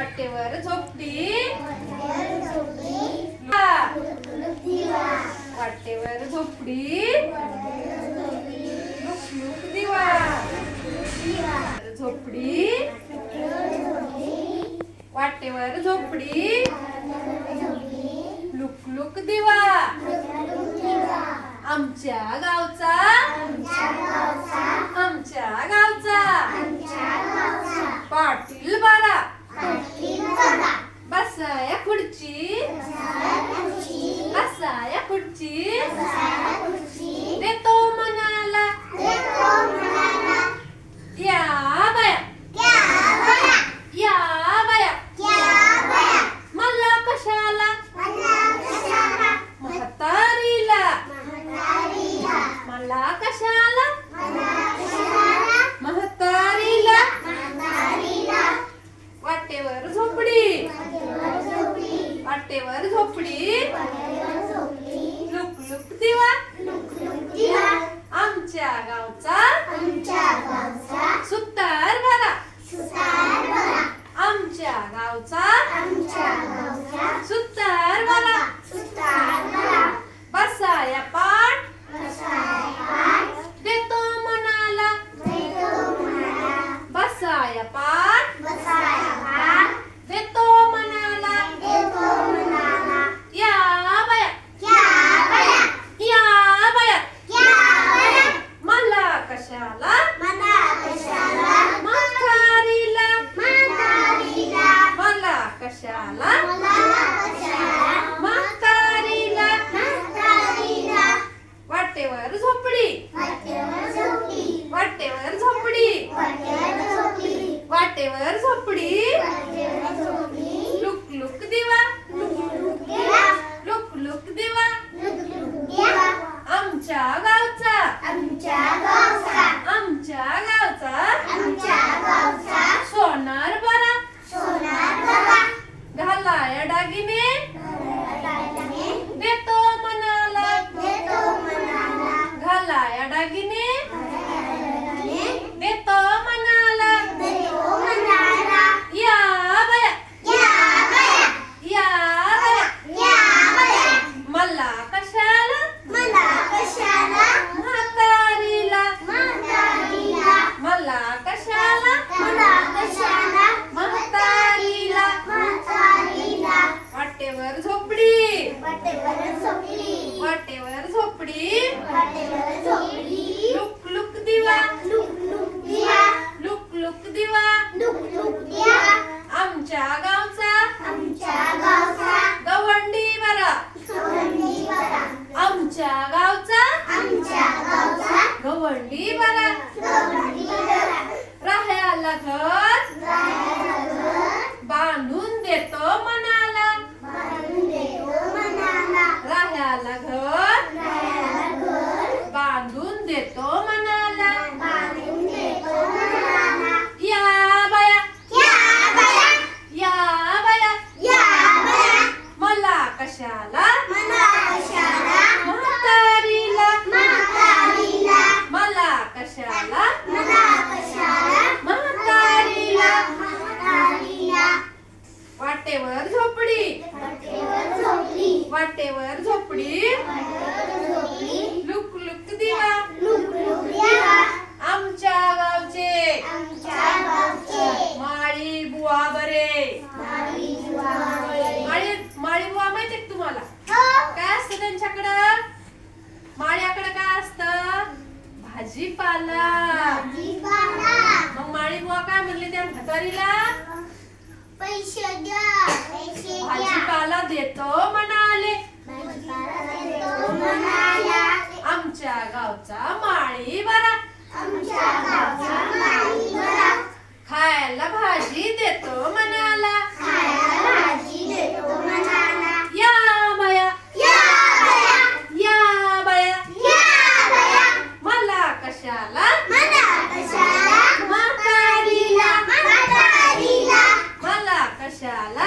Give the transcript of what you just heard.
वाटेवर झोपडी वाटेवर झोपडी लुक लुक दिवा झोपडी वाटेवर झोपडी लुक लुक दिवा आमच्या गावचा पाटील बारा बसाया खुर्ची देतो मनाला या बाया मला कशाला म्हातारीला मला कशाला म्हातारीला वाटेवर झोपडी लुक लुक दिवा आमच्या गावचा सुतार भरा आमच्या गावचा सुतार भरा बसाया पाठ देतो मनाला बसाया पाठ देतो मनाला या बाया मला कशाला म्हातारीला मला कशाला म्हातारीला वाटेवर झोपडी लुक लुक दिवा आमच्या गावचा सोनार बरा घालाया दागिने देतो मनाला घालाया दागिने देतो मनाला या बाया मला कशाला म्हातारीला मला कशाला म्हातारीला वाटेवर झोपडी लुक लुक दिवा आमच्या गावचा गवंडी बरा आमच्या गावचा गवंडी बरा राहायला घर बांधून देतो मनाला राहायला घर बांधून देतो मनाला या बाया मला कशाला म्हातारीला मला कशाला म्हातारीला वाटेवर झोपडी लुक लुक दिवा आमच्या गावचे माळी बुवा बरे माळी बुवा माहिती आहे तुम्हाला काय असतं त्यांच्याकडं माळ्याकडं काय असतं भाजीपाला मग माळी बुवा काय म्हणले त्या म्हातारीला पैसे द्या भाजीपाला देतो म्हणाले आमच्या गावचा माळी बरा खायला भाजी देतो म्हणाला या बाया मला कशाला म्हातारीला मला कशाला